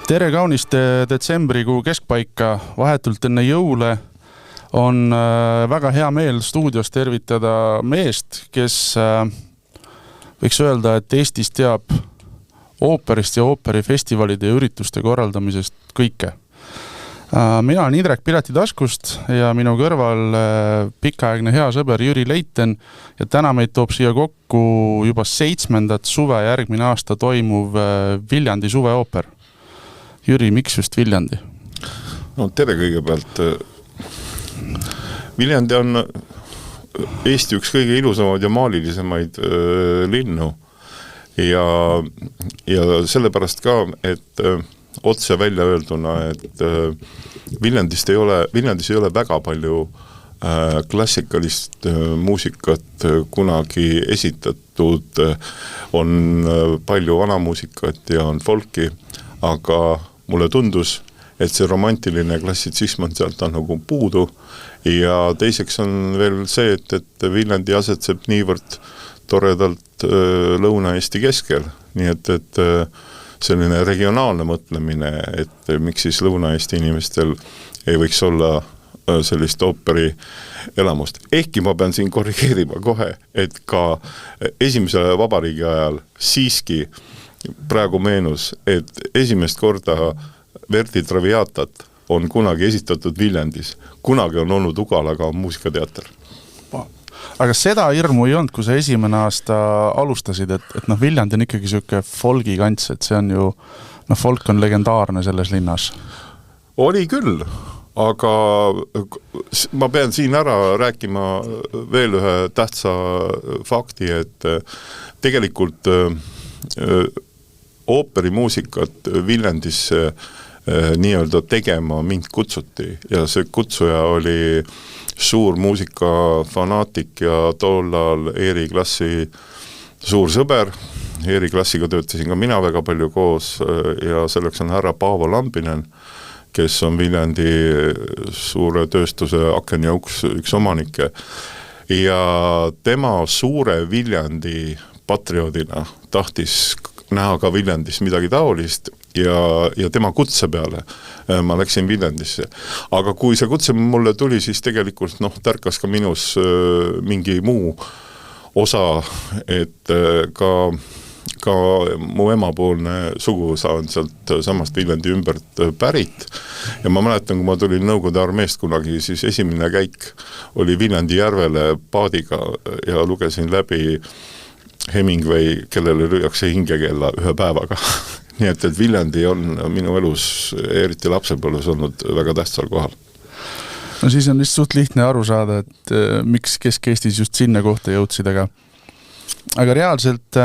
Tere kaunist detsembrikuu keskpaika, vahetult enne jõule on väga hea meel stuudios tervitada meest, kes võiks öelda, et Eestis teab ooperist ja ooperifestivalide ja ürituste korraldamisest kõike. Mina olen Indrek Pileti taskust ja minu kõrval pikaaegne hea sõber Jüri Leiten ja täna meid toob siia kokku juba 7. suve järgmine aasta toimuv Viljandi suveooper. Jüri, miks just Viljandi? No tere kõigepealt. Viljandi on Eesti üks kõige ilusamaid ja maalilisemaid linnu ja sellepärast ka, et otse välja öelduna, et Viljandis ei ole väga palju klassikalist muusikat kunagi esitatud, on palju vanamuusikat ja on folki, aga mulle tundus, et see romantiline klassitsism on sealt nagu puudu ja teiseks on veel see, et Viljandi asetseb niivõrd toredalt Lõuna-Eesti keskel, nii et selline regionaalne mõtlemine, et miks siis Lõuna-Eesti inimestel ei võiks olla sellist ooperi elamust. Ehkki ma pean siin korrigeerima kohe, et ka esimese vabariigi ajal siiski praegu meenus, et esimest korda Verdi Traviatat on kunagi esitatud Viljandis. Kunagi on olnud Ugalaga muusikateater. Aga seda hirmu ei olnud, kui sa esimene aasta alustasid, et Viljandi on ikkagi selline folgi kants, et see on ju, folk on legendaarne selles linnas. Oli küll, aga ma pean siin ära rääkima veel ühe tähtsa fakti, et tegelikult ooperimuusikat Viljandisse nii-öelda tegema mind kutsuti ja see kutsuja oli suur muusikafanaatik ja tollal Eeri Klassi suur sõber. Eeri Klassiga töötasin ka mina väga palju koos ja selleks on härra Paavo Lambinen, kes on Viljandi suure tööstuse Aken ja üks omanike. Ja tema suure Viljandi patrioodina tahtis näha ka Viljandis midagi taolist ja tema kutse peale ma läksin Viljandisse. Aga kui see kutse mulle tuli, siis tegelikult tärkas ka minus mingi muu osa, et ka mu emapoolne suguvõsa on sealt samast Viljandi ümbert pärit. Ja ma mäletan, kui ma tulin Nõukogude armeest kunagi, siis esimene käik oli Viljandi järvele paadiga ja lugesin läbi Hemingway, kellele lüüakse hingekella ühe päevaga. Nii et Viljandi on minu elus, eriti lapsepõlves olnud väga tähtsal kohal. No siis on lihtsalt lihtne aru saada, et miks Kesk-Eestis just sinna kohta jõudsid, aga reaalselt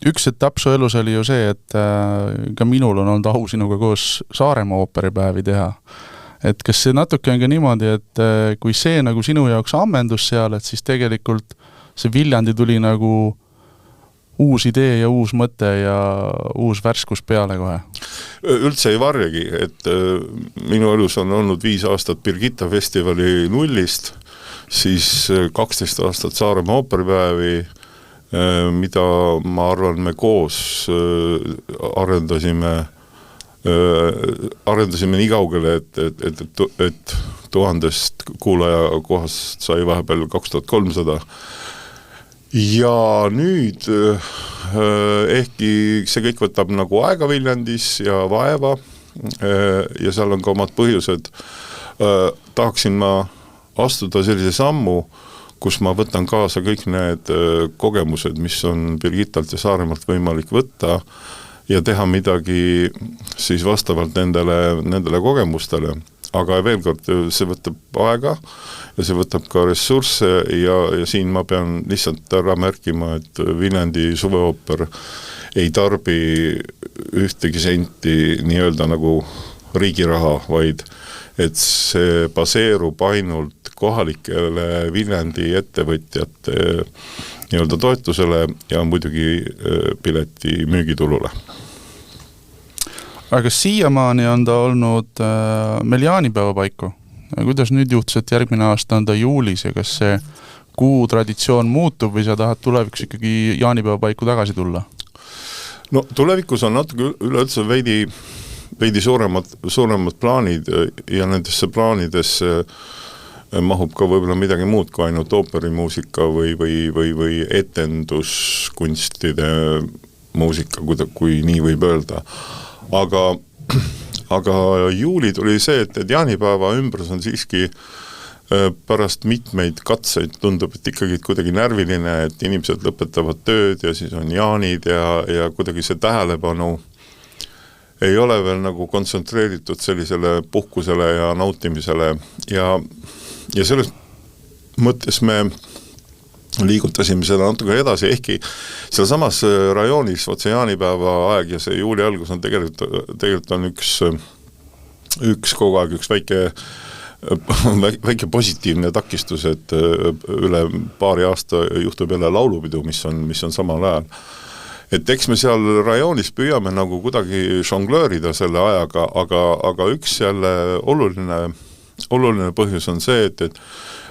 üks etapp su elus oli ju see, et ka minul on olnud au sinuga koos Saaremaa ooperipäevi teha. Et kas see natuke on ka niimoodi, et kui see nagu sinu jaoks ammendus seal, et siis tegelikult see Viljandi tuli nagu uus idee ja uus mõte ja uus värskus peale kohe? Üldse ei varjagi, et minu elus on olnud 5 aastat Birgitta festivali nullist, siis 12 aastat Saaremaa ooperipäevi, mida ma arvan, me koos arendasime nii kaugele, et 1000 kuulaja kohast sai vahepeal 2300. Ja nüüd, ehkki see kõik võtab nagu aega Viljandis ja vaeva ja seal on ka omad põhjused, tahaksin ma astuda sellise sammu, kus ma võtan kaasa kõik need kogemused, mis on Birgittalt ja Saaremaalt võimalik võtta ja teha midagi siis vastavalt nendele kogemustele. Aga veel kord, see võtab aega ja see võtab ka ressursse ja siin ma pean lihtsalt ära märkima, et Viljandi suveooper ei tarbi ühtegi senti nii-öelda nagu riigiraha, vaid et see baseerub ainult kohalikele Viljandi ettevõtjate nii-öelda toetusele ja muidugi pileti müügitulule. Aga siiamaani on ta olnud meil jaanipäeva paiku. Kuidas nüüd juhtus, et järgmine aasta on ta juulis ja kas see kuu traditsioon muutub või sa tahad tulevikus ikkagi jaanipäeva paiku tagasi tulla? No tulevikus on natuke üleüldse veidi veidi suuremad plaanid ja nendesse plaanidesse mahub ka võib-olla midagi muud kui ainult ooperimuusika või etenduskunstide muusika, kui nii võib öelda. Aga juuli tuli see, et jaanipäeva ümbrus on siiski pärast mitmeid katseid tundub, et ikkagi kuidagi närviline, et inimesed lõpetavad tööd ja siis on jaanid ja kuidagi see tähelepanu ei ole veel nagu kontsentreeritud sellisele puhkusele ja nautimisele ja selles mõttes me liigutasime seda natuke edasi, ehkki seal samas rajoonis jaanipäeva aeg ja see juuli algus on tegelikult on üks kogu aeg, üks väike positiivne takistus, et üle paari aasta juhtub jälle laulupidu, mis on samal ajal. Et eks me seal rajoonis püüame nagu kuidagi žonglöörida selle ajaga, aga üks jälle oluline põhjus on see, et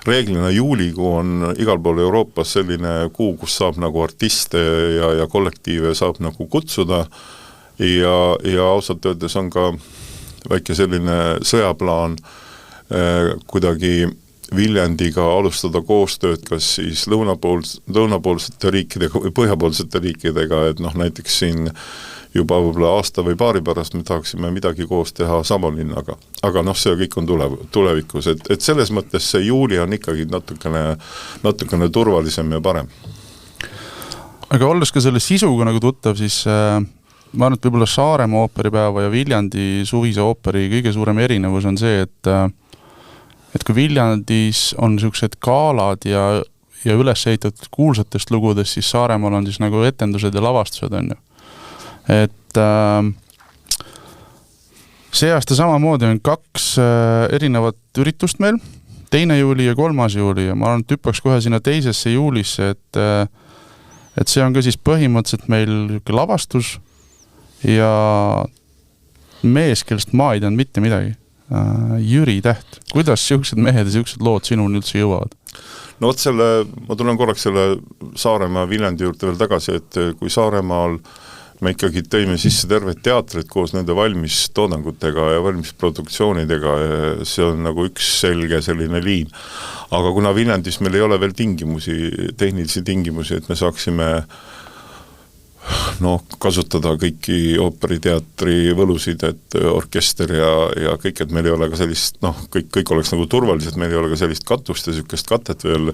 reeglina juulikuu on igal pool Euroopas selline kuu, kus saab nagu artiste ja kollektiive saab nagu kutsuda ja ausalt öeldes on ka väike selline sõjaplaan kuidagi Viljandiga alustada koostööd kas siis lõunapoolsete riikidega või põhjapoolsete riikidega, et näiteks siin juba võib-olla aasta või paari pärast me tahaksime midagi koos teha Samolinnaga. Aga see kõik on tulevikus, et selles mõttes see juuli on ikkagi natukene turvalisem ja parem. Aga olles ka selle sisuga nagu tuttav, siis ma arvan, et võib-olla Saaremaa ooperipäeva ja Viljandi suvise ooperi kõige suurem erinevus on see, et kui Viljandis on niisugused gaalad ja üles ehitatud kuulsatest lugudest, siis Saaremaal on siis nagu etendused ja lavastused on ju. Et see aasta samamoodi on 2 erinevat üritust meil, 2. juuli ja 3. juuli ja ma arvan, et hüppaks kohe sinna teisesse juulisse, et see on ka siis põhimõtteliselt meil lavastus ja mees, kellest ma ei teadnud mitte midagi. Jüri Täht. Kuidas siuksed mehed ja siuksed lood sinuni üldse jõuavad? No ma tulen korraks selle Saaremaa Viljandi juurde veel tagasi, et kui Saaremaal me ikkagi tõime sisse terved teatrid koos nende valmis toodangutega ja valmis produktsioonidega, see on nagu üks selge selline liin. Aga kuna Viljandis meil ei ole veel tehnilisi tingimusi, et me saaksime kasutada kõiki ooperiteatri võlusid, et orkester ja kõik, et meil ei ole ka sellist, kõik oleks nagu turvalised, meil ei ole ka sellist katust ja sellist katet veel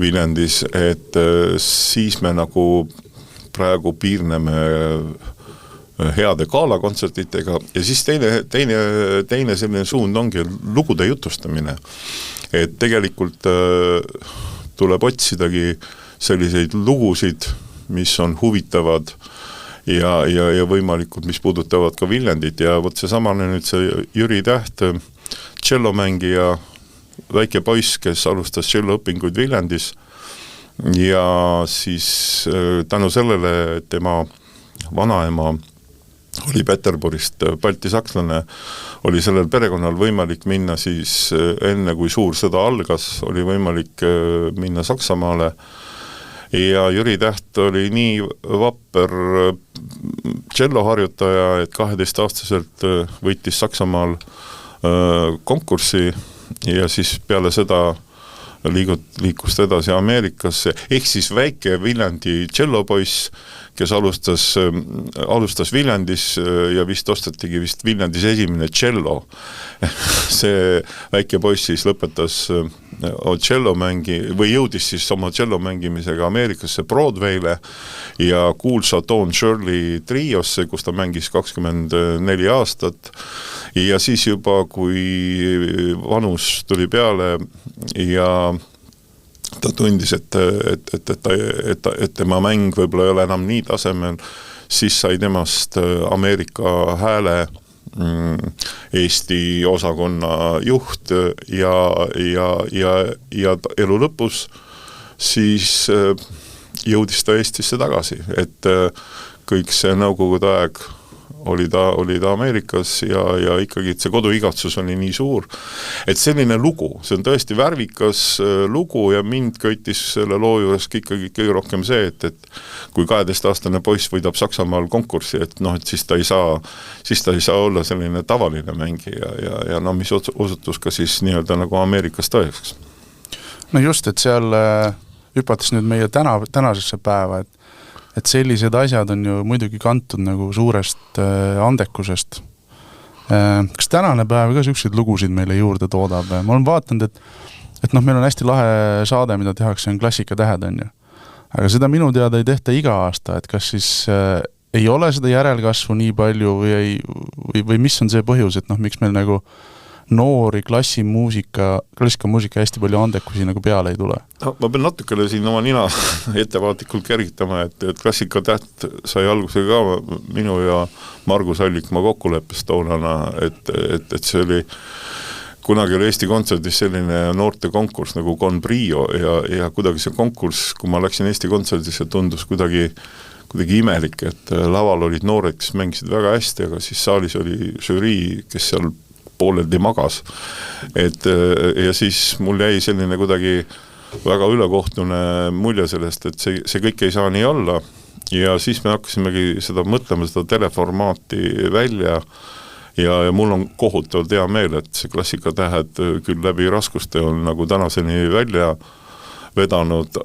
Viljandis, et siis me nagu praegu piirneme heade gaalakontsertitega ja siis teine selline suund ongi lugude jutustamine, et tegelikult tuleb otsidagi selliseid lugusid, mis on huvitavad ja võimalikud, mis puudutavad ka Viljandit ja võt see samane nüüd see Jüri Täht, tšellomängija, väike poiss, kes alustas tšelloõpinguid Viljandis ja siis tänu sellele, et tema vanaema oli Peterburist baltisakslane, oli sellel perekonnal võimalik minna siis enne kui suur sõda algas, oli võimalik minna Saksamaale ja Jüri Täht oli nii vapper tšelloharjutaja, et 12-aastaselt võitis Saksamaal konkurssi ja siis peale seda liikus edasi Ameerikasse, ehk siis väike Viljandi tšellopoiss, kes alustas Viljandis ja vist ostatigi Viljandis esimene tšello. See väike poiss siis lõpetas või jõudis siis oma tšello mängimisega Ameerikasse Broadway'le ja kuulsa Don Shirley triosse, kus ta mängis 24 aastat ja siis juba kui vanus tuli peale ja ta tundis, et tema mäng võib-olla ei ole enam nii tasemel, siis sai temast Ameerika Hääle Eesti osakonna juht ja elu lõpus siis jõudis ta Eestisse tagasi, et kõik see nõukogude aeg oli ta Ameerikas ja ikkagi see koduigatsus oli nii suur, et selline lugu, see on tõesti värvikas lugu ja mind köitis selle loo juures ikkagi kõige rohkem see, et kui 12-aastane poiss võidab Saksamaal konkurssi, et et siis ta ei saa olla selline tavaline mängija ja mis osutus ka siis nii-öelda nagu Ameerikas tõeks. No just, et seal hüpates nüüd meie tänasesse päeva, et sellised asjad on ju muidugi kantud nagu suurest andekusest. Kas tänane päev ka selliseid lugusid meile juurde toodab? Ma olen vaatanud, et meil on hästi lahe saade, mida tehakse, on Klassikatähed, on ju. Aga seda minu teada ei tehta iga aasta, et kas siis ei ole seda järelkasvu nii palju või mis on see põhjus, et miks meil nagu noori klassikamuusika hästi palju andekusi nagu peale ei tule? No, ma pean natukene siin oma nina ettevaatlikult kergitama, et Klassikatäht sai alguse ka minu ja Margus Allikmaa kokkuleppes toonana, et see oli kunagi oli Eesti Kontserdis selline noorte konkurss nagu Con Brio ja kuidagi see konkurss, kui ma läksin Eesti Kontserdisse, tundus kuidagi imelik, et laval olid noored, kes mängisid väga hästi, aga siis saalis oli žürii, kes seal pooleldi magas. Ja siis mul jäi selline kuidagi väga ülekohtune mulje sellest, et see kõik ei saa nii olla ja siis me hakkasimegi seda mõtlema, seda teleformaati välja ja mul on kohutavalt hea meel, et see Klassikatähed küll läbi raskuste on nagu tänaseni välja vedanud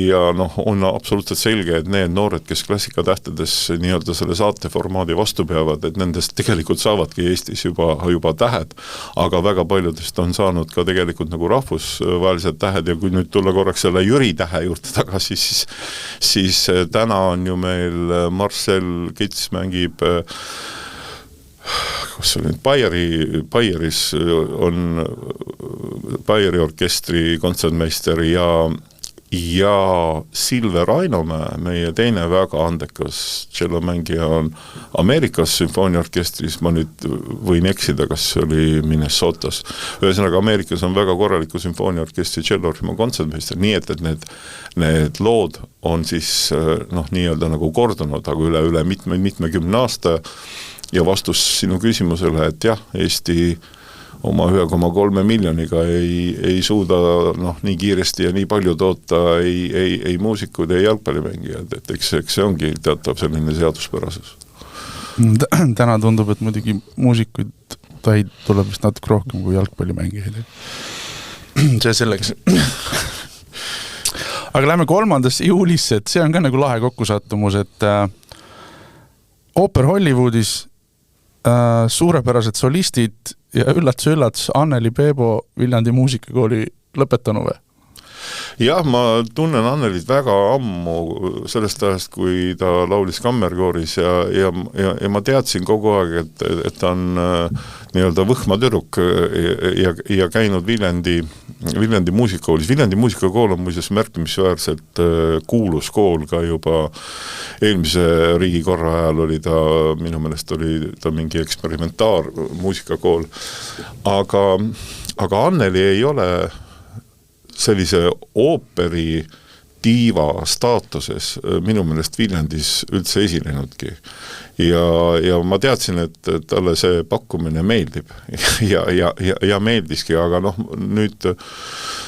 ja on absoluutselt selge, et need noored, kes Klassikatähtedes nii-öelda selle saateformaadi vastu peavad, et nendest tegelikult saavadki Eestis juba tähed, aga väga paljudest on saanud ka tegelikult nagu rahvusvahelised tähed ja kui nüüd tulla korraks selle Jüri tähe juurde tagasi, siis täna on ju meil Marcel Kits mängib kus oli nüüd Baieris on Baieri orkestri kontsertmeister ja Silver Rainomäe, meie teine väga andekas tšellomängija on Ameerikas sümfooniaorkestris, ma nüüd võin eksida, kas see oli Minnesotas. Ühesõnaga, Ameerikas on väga korraliku sümfooniaorkestri tšellorühma kontsertmeister, nii et need lood on siis nii-öelda nagu kordunud, aga üle mitmekümne aasta ja vastus sinu küsimusele, et jah, Eesti oma 1,3 miljoniga ei suuda nii kiiresti ja nii palju toota ei muusikud, ei jalgpallimängijad, et eks see ongi teatav selline seaduspärasus. Täna tundub, et muidugi muusikuid tuleb vist natuke rohkem kui jalgpallimängijaid. See selleks. Aga lähme 3. juulisse, et see on ka nagu lahe kokkusattumus, et Ooper Hollywoodis suurepärased solistid ja üllatus, Anneli Peebo Viljandi muusikakooli lõpetanu või? Jah, ma tunnen Annelit väga ammu sellest ajast, kui ta laulis kammerkooris ja ma teadsin kogu aeg, et ta on nii-öelda võhma tüdruk ja käinud Viljandi muusikakoolis. Viljandi muusikakool on muuseas märkimisväärselt kuulus kool ka juba eelmise riigikorra ajal oli ta, minu meelest oli ta mingi eksperimentaar muusikakool. Aga Anneli ei ole sellise ooperi diiva staatuses minu meelest Viljandis üldse esinenudki. Ja ma teadsin, et talle see pakkumine meeldib ja meeldiski, aga nüüd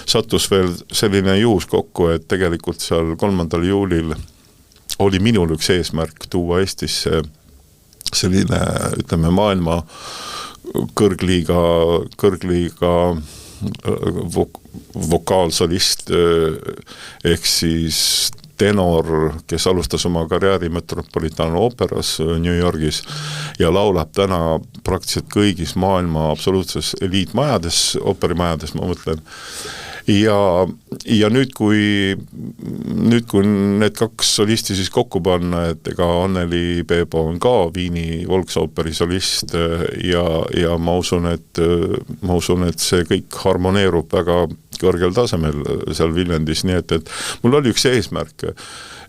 sattus veel selline juhus kokku, et tegelikult seal 3. juulil oli minul üks eesmärk tuua Eestisse selline, ütleme, maailma kõrgliiga vokaalsolist ehk siis tenor, kes alustas oma karjääri Metropolitan Ooperas New Yorgis ja laulab täna praktiliselt kõigis maailma absoluutses eliitmajades, ooperimajades ma mõtlen. Ja nüüd kui need kaks solisti siis kokku panna, et ega Anneli Peebo on ka Viini Volksooperi solist ja ma usun, et see kõik harmoneerub väga kõrgel tasemel seal Viljandis, nii et mul oli üks eesmärk.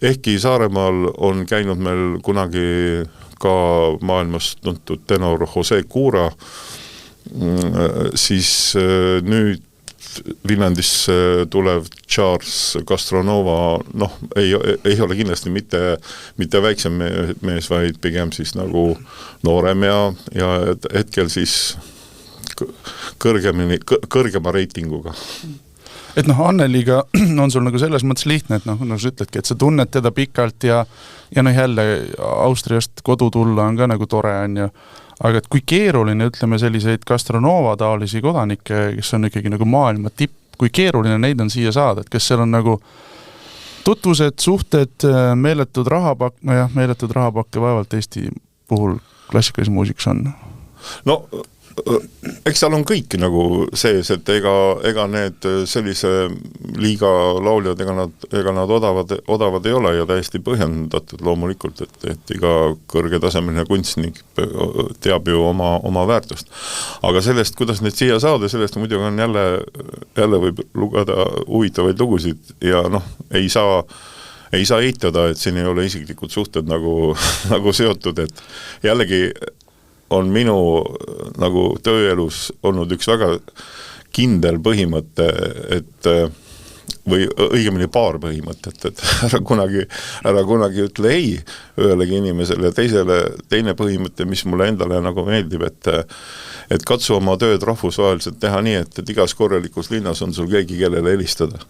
Ehkki Saaremaal on käinud meil kunagi ka maailmas tuntud tenor Jose Cura, siis nüüd Viljandisse tulev Charles Castronova, noh, ei ole kindlasti mitte väiksem mees, vaid pigem siis nagu noorem ja hetkel siis kõrgema reitinguga. Et noh, Anneliga on sul nagu selles mõttes lihtne, et noh, nagu sa ütledki, et sa tunned teda pikalt ja noh, jälle Austriast kodu tulla on ka nagu tore, on ju. Aga et kui keeruline, ütleme, selliseid Castronova taolisi kodanikke, kes on ikkagi nagu maailma tipp, kui keeruline neid on siia saada, et kas seal on nagu tutvused, suhted, meeletud rahapakke vaevalt Eesti puhul klassikalise muusikas on? No, eks seal on kõik nagu sees, et ega need sellise liiga lauljad, ega nad odavad ei ole ja täiesti põhjendatud loomulikult, et iga kõrgetasemeline kunstnik teab ju oma väärtust. Aga sellest, kuidas need siia saada, sellest muidugi on jälle võib lugeda huvitavaid lugusid ja noh, ei saa eitada, et siin ei ole isiklikud suhted nagu seotud, et jällegi on minu nagu tööelus olnud üks väga kindel põhimõte, et või õigemini paar põhimõtet, et ära kunagi ütle ei ühelegi inimesele, teine põhimõte, mis mulle endale nagu meeldib, et katsu oma tööd rahvusvaheliselt teha nii, et igas korralikus linnas on sul keegi, kellele helistada.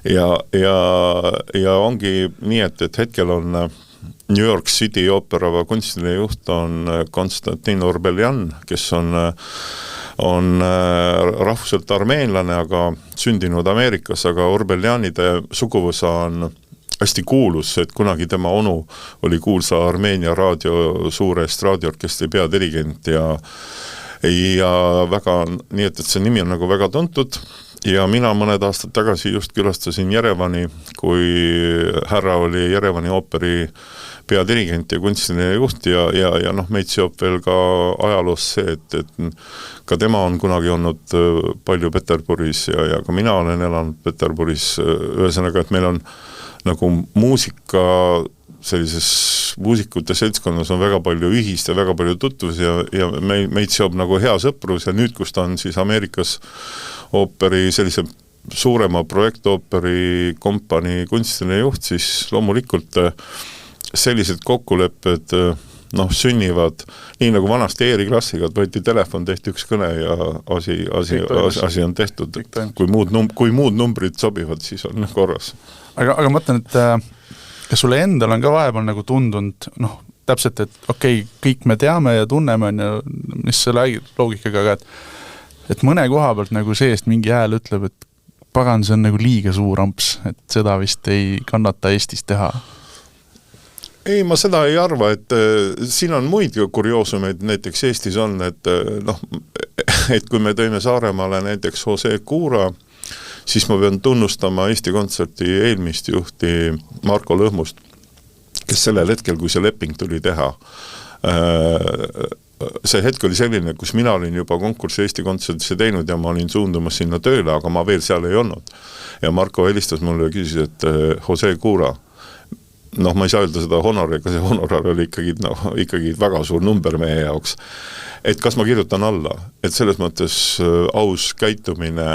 Ja ongi nii, et hetkel on New York City oopera kunstiline juht on Konstantin Orbeljan, kes on rahvuselt armeenlane, aga sündinud Ameerikas, aga Orbeljanide suguvõsa on hästi kuulus, et kunagi tema onu oli kuulsa Armeenia suure estraadiorkestri peadirigent ja väga, nii et see nimi on nagu väga tuntud. Ja mina mõned aastad tagasi just külastasin Jerevani, kui härra oli Jerevani ooperi peadirigent ja kunstiline juht ja noh, meid seob veel ka ajaloos see, et ka tema on kunagi olnud palju Peterburis ja ka mina olen elanud Peterburis, ühesõnaga, et meil on nagu muusika sellises muusikute seltskonnas on väga palju ühist ja väga palju tutvus ja meid seob nagu hea sõprus ja nüüd, kus ta on siis Ameerikas ooperi sellise suurema projektooperi kompanii kunstiline juht, siis loomulikult sellised kokkulepped noh, sünnivad nii nagu vanasti ERI-klassiga, et võeti telefon, tehti üks kõne ja asi on tehtud. Kui muud numbrid sobivad, siis on korras. Aga mõtlen, et kas sulle endal on ka vahepeal nagu tundunud, noh, täpselt, et okei, kõik me teame ja tunneme, mis selle loogikaga, aga et mõne koha pealt nagu seest mingi hääl ütleb, et pagan, see on nagu liiga suur amps, et seda vist ei kannata Eestis teha. Ei, ma seda ei arva, et siin on muid kurioosumeid näiteks Eestis on, et kui me tõime Saaremaale näiteks Jose Cura, siis ma pean tunnustama Eesti Kontserti eelmist juhti Marko Lõhmust, kes sellel hetkel, kui see leping tuli teha, see hetk oli selline, kus mina olin juba konkurssi Eesti Kontsertisse teinud ja ma olin suundumas sinna tööle, aga ma veel seal ei olnud. Ja Marko helistas mulle ja küsis, et Jose Cura, noh, ma ei saa öelda seda honoriga, see honorar oli ikkagi väga suur number meie jaoks. Et kas ma kirjutan alla, et selles mõttes aus käitumine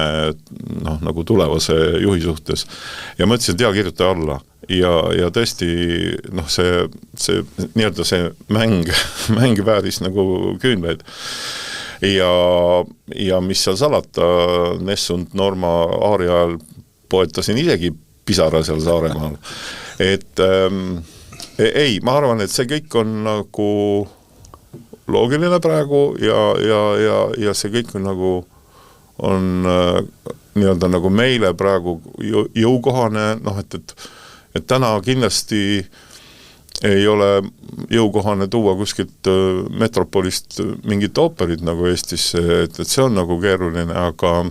noh, nagu tulevase juhi suhtes. Ja ma ütlesin, et kirjuta alla. Ja tõesti, noh, see nii-öelda see mäng vääris nagu küünlaid. Ja mis seal salata, Nessund Norma aari ajal poetasin isegi pisara seal Saaremaal. Et ei, ma arvan, et see kõik on nagu loogiline praegu ja see kõik on nagu nii-öelda nagu meile praegu jõukohane, noh, et täna kindlasti ei ole jõukohane tuua kuskilt metropolist mingit ooperit nagu Eestisse, et see on nagu keeruline, aga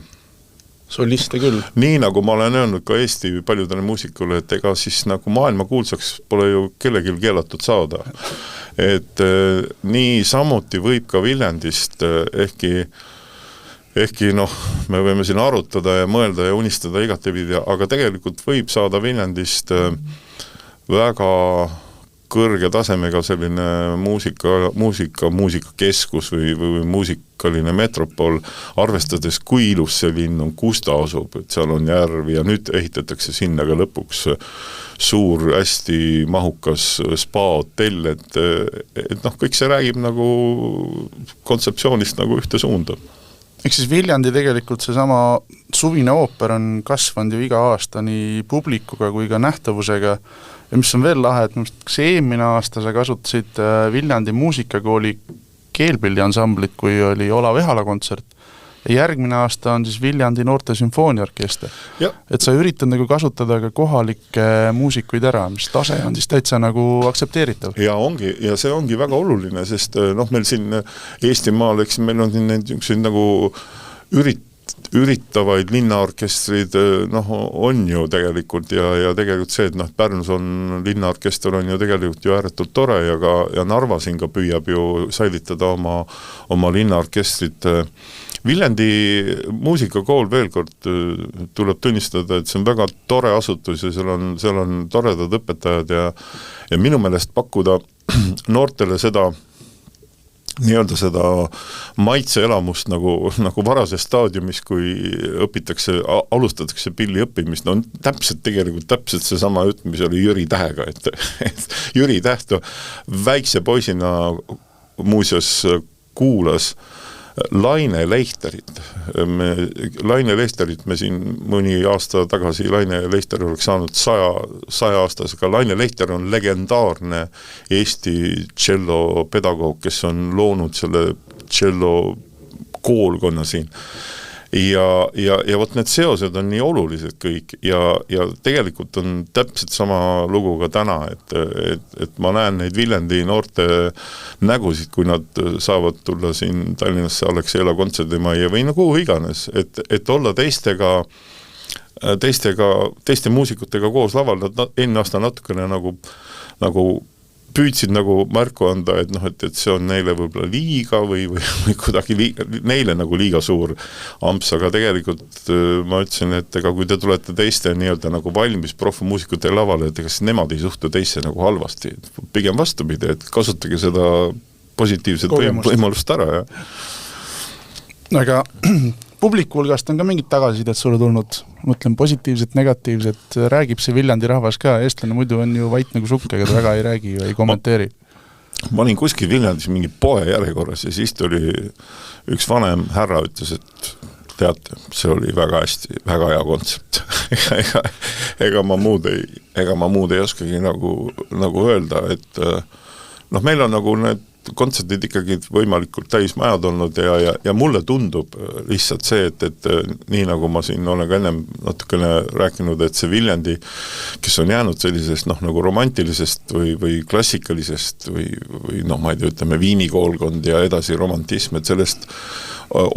soliste küll. Nii nagu ma olen öelnud ka Eesti paljudele muusikule, et ega siis nagu maailma kuulsaks pole ju kellelgi keelatud saada. Et nii samuti võib ka Viljandist, ehkki noh, me võime siin arutada ja mõelda ja unistada igatepidi, aga tegelikult võib saada Viljandist väga kõrge tasemega selline muusikakeskus või muusikaline metropol, arvestades kui ilus see linn on, kus ta asub, et seal on järv ja nüüd ehitatakse sinna ka lõpuks suur, hästi mahukas spa-hotell, et kõik see räägib nagu kontseptsioonist nagu ühte suunda. Eks siis Viljandi tegelikult seesama suvine ooper on kasvanud ju iga aasta nii publikuga kui ka nähtavusega ja mis on veel lahe, et kas eelmine aasta sa kasutasid Viljandi muusikakooli keelpilliansamblit, kui oli Olav Ehala kontsert ja järgmine aasta on siis Viljandi noorte sümfooniaorkester. Et sa üritad nagu kasutada ka kohalikke muusikuid ära, mis tase on siis täitsa nagu aktsepteeritav. Ja see ongi väga oluline, sest meil siin Eestimaal, eks meil on need nagu üritavaid linnaorkestrid, on ju tegelikult ja tegelikult see, et Pärnus on linnaorkester on ju tegelikult ju ääretult tore ja Narva siin ka püüab ju säilitada oma linnaorkestrit. Viljandi muusikakool veel kord tuleb tunnistada, et see on väga tore asutus ja seal on toredad õpetajad ja minu meelest pakkuda noortele seda maitseelamust nagu varases staadiumis, kui alustatakse pilli õppimist, on täpselt seesama jutt, mis oli Jüri Tähega, et Jüri Täht väikse poisina muuseas kuulas Laine Lehterit. Laine Lehterit me siin mõni aasta tagasi Laine Lehter oleks saanud 100 aastasega. Laine Lehter on legendaarne Eesti tšello pedagoog, kes on loonud selle tšello koolkonna siin. Ja võt need seosed on nii olulised kõik ja tegelikult on täpselt sama lugu ka täna, et ma näen neid Viljandi noorte nägusid, kui nad saavad tulla siin Tallinnasse Alexela kontserdimajja või kuhu iganes, et olla teiste muusikutega koos laval, enne aasta natukene nagu püüdsid nagu märku anda, et see on neile võib-olla liiga või kuidagi neile nagu liiga suur amps, aga tegelikult ma ütlesin, et kui te tulete teiste nii-öelda nagu valmis profumuusikute lavale, et kas nemad ei suhtu teisse nagu halvasti, pigem vastupidi, et kasutage seda positiivset võimalust ära. Aga publiku hulgast on ka mingid tagasisidet sulle tulnud, mõtlen positiivset, negatiivset, räägib see Viljandi rahvas ka, eestlane muidu on ju vait nagu sukk, ega ta väga ei räägi ja ei kommenteeri. Ma olin kuskil Viljandis mingi poe järjekorras ja siis tuli üks vanem härra ütles, et teate, see oli väga hästi, väga hea kontsept. ega ma muud ei oskagi nagu öelda, et meil on nagu need kontserdid ikkagi võimalikult täismajad olnud ja mulle tundub lihtsalt see, et nii nagu ma siin olen ka ennem natukene rääkinud, et see Viljandi, kes on jäänud sellisest nagu romantilisest või klassikalisest või ma ei tea, ütleme Viini-koolkond ja edasi romantism, et sellest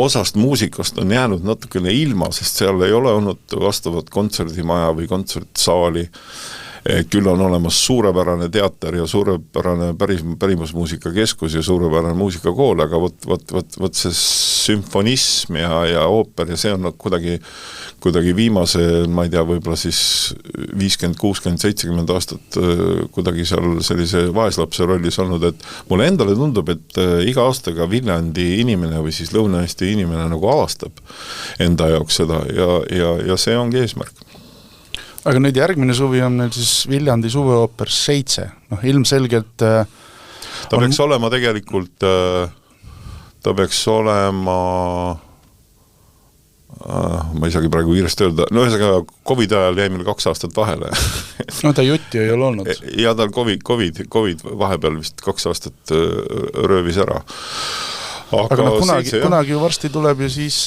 osast muusikast on jäänud natukene ilma, sest seal ei ole olnud vastavat kontserdimaja või kontsertsaali. Küll on olemas suurepärane teater ja suurepärane pärimusmuusikakeskus ja suurepärane muusikakool, aga võt see sümfonism ja ooper ja see on kuidagi viimase, ma ei tea, võib-olla siis 50, 60, 70 aastat kuidagi seal sellise vaeslapse rollis olnud, et mulle endale tundub, et iga aastaga Viljandi inimene või siis Lõuna-Eesti inimene nagu avastab enda jaoks seda ja see ongi eesmärk. Aga nüüd järgmine suvi on meil siis Viljandi suveooper 7. Ilmselgelt ta peaks olema tegelikult ta peaks olema ma ei saagi praegu kiiresti öelda, ühesõnaga COVID ajal jäi meil 2 aastat vahele. Ta jutti ei ole olnud. Ja tal COVID vahepeal vist 2 aastat röövis ära. Aga kunagi ju varsti tuleb ju siis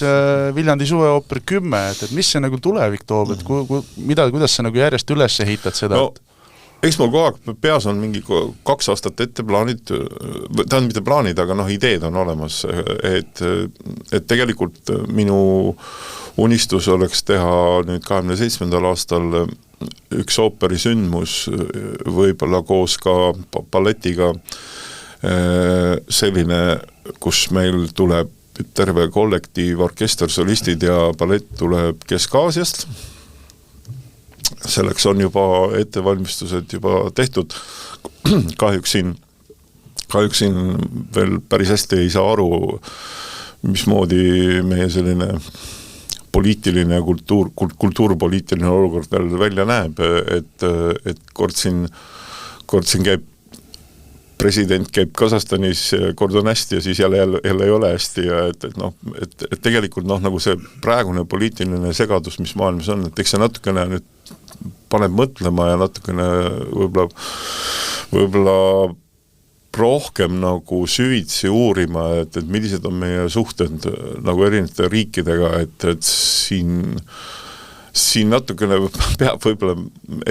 Viljandi suveooper 10, et mis see nagu tulevik toob, et kuidas sa nagu järjest üles ehitad seda? Eks mul kogu aeg peas on mingi 2 aastat ette plaanid, ta on mitte plaanid, aga ideed on olemas, et tegelikult minu unistus oleks teha nüüd 27. aastal üks ooperi sündmus, võib-olla koos ka balletiga selline, kus meil tuleb terve kollektiiv, orkester, solistid ja ballett tuleb Kesk-Aasiast selleks on juba ettevalmistused juba tehtud. Kahjuks siin veel päris hästi ei saa aru, mismoodi meie selline poliitiline ja kultuurpoliitiline olukord veel välja näeb, et kord siin käib president käib Kasahstanis, kord on hästi ja siis jälle ei ole hästi ja et tegelikult nagu see praegune poliitiline segadus, mis maailmas on, et eks see natukene nüüd paneb mõtlema ja natukene võib-olla rohkem nagu süvitsi uurima, et millised on meie suhted nagu erinevate riikidega, et siin natukene peab võib-olla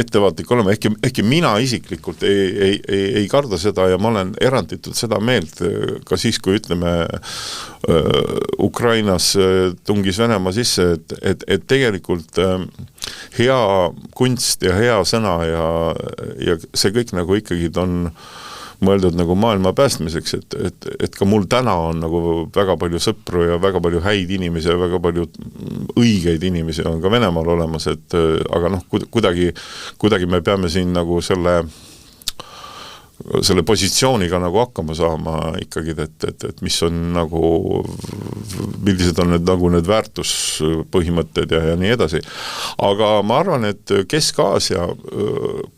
ettevaatlik olema, ehkki mina isiklikult ei karda seda ja ma olen eranditult seda meelt ka siis, kui ütleme Ukrainas tungis Venemaa sisse, et tegelikult hea kunst ja hea sõna ja see kõik nagu ikkagi on mõeldud nagu maailma päästmiseks, et ka mul täna on nagu väga palju sõpru ja väga palju häid inimesi ja väga palju õigeid inimesi on ka Venemaal olemas, aga kuidagi me peame siin nagu selle positsiooniga nagu hakkama saama ikkagi, et mis on nagu, millised on need väärtuspõhimõtted ja nii edasi. Aga ma arvan, et Kesk-Aasia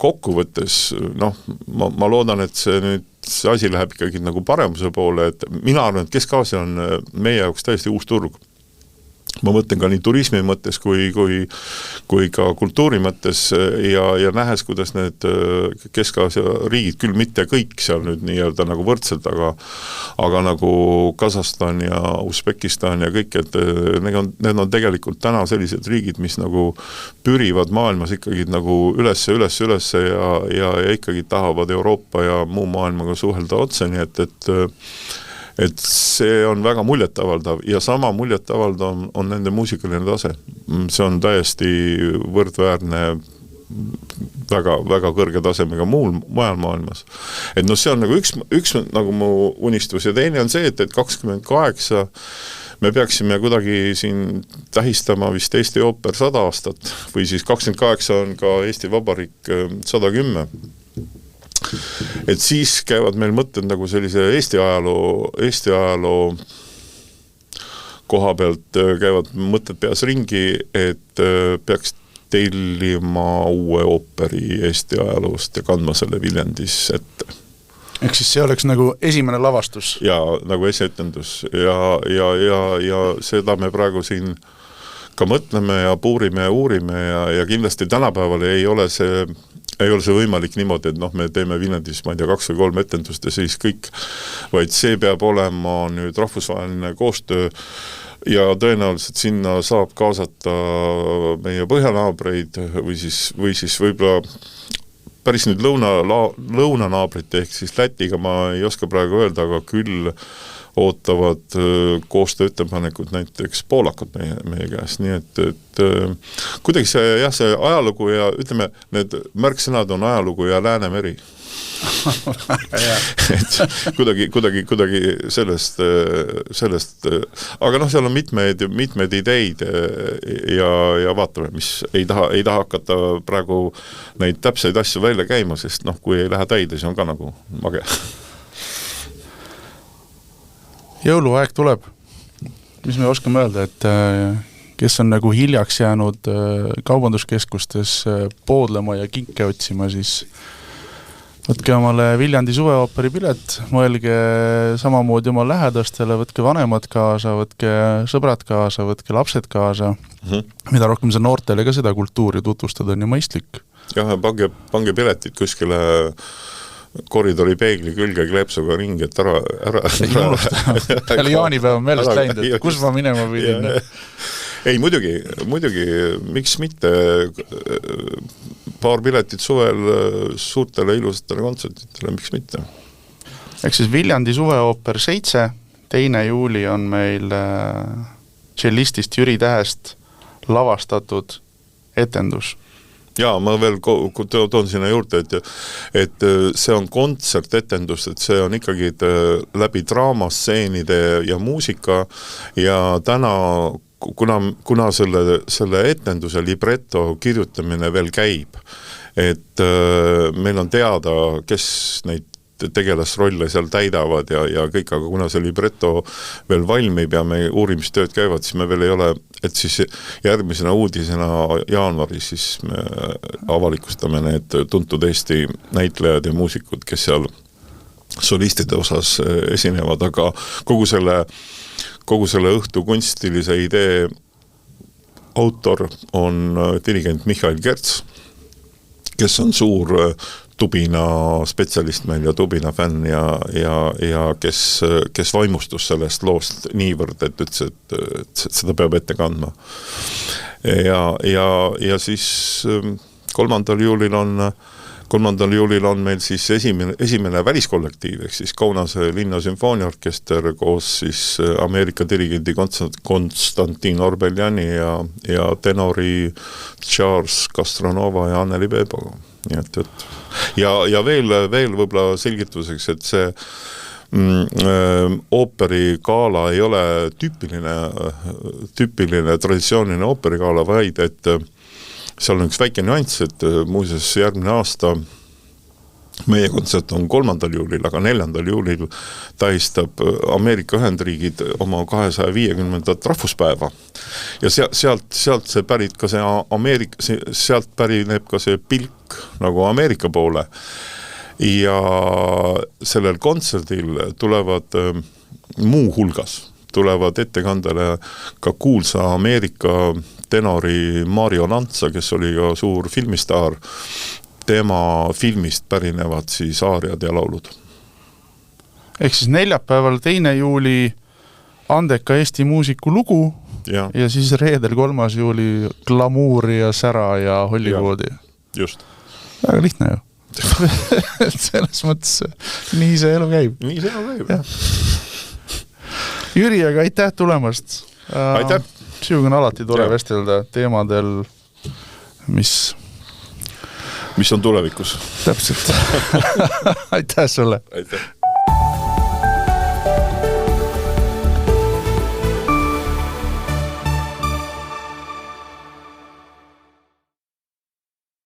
kokkuvõttes, ma loodan, et see asi läheb ikkagi nagu paremuse poole, et mina arvan, et Kesk-Aasia on meie jaoks täiesti uus turg. Ma mõtlen ka nii turismi mõttes kui ka kultuuri mõttes ja nähes, kuidas need Kesk-Aasia riigid, küll mitte kõik seal nüüd nii-öelda nagu võrdselt, aga nagu Kasahstan ja Usbekistan ja kõik, et need on tegelikult täna sellised riigid, mis nagu pürivad maailmas ikkagi nagu üles ja ikkagi tahavad Euroopa ja muu maailmaga suhelda otse, nii et see on väga muljetavaldav ja sama muljetavaldav on nende muusikaline tase. See on täiesti võrdväärne väga, väga kõrge tasemega mujal maailmas. Et see on nagu üks nagu mu unistus ja teine on see, et 28 me peaksime kuidagi siin tähistama vist Eesti ooper 100 aastat või siis 28 on ka Eesti Vabariik 110. Et siis käivad meil mõtted nagu sellise Eesti ajaloo koha pealt käivad mõtted peas ringi, et peaks tellima uue ooperi Eesti ajaloost ja kandma selle Viljandis ette. Ehk siis see oleks nagu esimene lavastus? Ja nagu esietendus ja seda me praegu siin ka mõtleme ja puurime ja uurime ja kindlasti tänapäeval ei ole see võimalik niimoodi, et me teeme Viljandis, ma ei tea, 2 või 3 etendust ja siis kõik, vaid see peab olema nüüd rahvusvaheline koostöö ja tõenäoliselt sinna saab kaasata meie põhjanaabreid või siis võib-olla päris nüüd lõunanaabrit ehk siis Lätiga ma ei oska praegu öelda, aga küll ootavad koostööettepanekud näiteks poolakad meie käes, nii et kuidagi see ajalugu ja ütleme, need märksõnad on ajalugu ja Läänemeri. et kuidagi sellest, aga seal on mitmeid ideid ja vaatame, mis ei taha hakata praegu neid täpseid asju välja käima, sest kui ei lähe täide, siis on ka nagu mage. Jõuluaeg tuleb. Mis me oskame öelda, et kes on nagu hiljaks jäänud kaubanduskeskustes poodlema ja kinke otsima, siis võtke omale Viljandi suveooperi pilet, mõelge samamoodi oma lähedastele, võtke vanemad kaasa, võtke sõbrad kaasa, võtke lapsed kaasa. Mida rohkem see noortele ka seda kultuuri tutvustada on ju mõistlik. Jah, pange piletid kuskile koridori peegli külge kleepsuga ringi, et ära peale jaanipäeva meelest läinud, et kus ma minema pidin. Ei, muidugi, miks mitte paar piletit suvel suurtele ilusatele kontsertitele, miks mitte? Ehk siis Viljandi suveooper 7, 2. juuli on meil tšellistist Jüri Tähest lavastatud etendus. Ja ma veel toon sinna juurde, et see on kontsertetendus, et see on ikkagi läbi draamastseenide ja muusika ja täna kuna selle etenduse libretto kirjutamine veel käib, et meil on teada, kes neid tegelasrolle seal täidavad ja kõik, aga kuna see libretto veel valmib ja me uurimistööd käivad, siis me veel ei ole, et siis järgmisena uudisena jaanuaris siis me avalikustame need tuntud Eesti näitlejad ja muusikud, kes seal solistide osas esinevad, aga kogu selle õhtu kunstilise idee autor on dirigent Mihhail Kerts, kes on suur Tubina spetsialist meil ja Tubina fänn ja kes vaimustus sellest loost niivõrd, et ütles, et seda peab ette kandma. Ja siis 3. juulil on meil siis esimene väliskollektiiv, ehk siis Kaunase linna sümfooniaorkester koos siis Ameerika dirigendi Konstantin Orbeljani ja tenori Charles Castronova ja Anneli Beeboga. Nii et. Ja veel võib-olla selgituseks, et see ooperikaala ei ole tüüpiline traditsiooniline ooperikaala, vaid et seal on üks väike nüanss, et muuseas järgmine aasta meie kontsert on 3. juulil, aga 4. juulil tähistab Ameerika Ühendriigid oma 250. rahvuspäeva. Ja sealt see pärit ka sealt pärineb ka see pilk nagu Ameerika poole. Ja sellel kontserdil tulevad muu hulgas, tulevad ettekandele ka kuulsa Ameerika tenori Mario Lanza, kes oli ka suur filmistaar. Tema filmist pärinevad siis aariad ja laulud. Ehk siis neljapäeval 2. juuli Andeka Eesti muusiku lugu ja siis reedel 3. juuli glamuuri ja sära ja Hollywoodi. Just. Väga lihtne ju. Selles mõttes nii see elu käib. Nii see elu käib, jah. Jüri, aga aitäh tulemast. Aitäh. Sinuga on alati tore vestelda teemadel, mis on tulevikus. Täpselt. Aitäh sulle. Aitäh.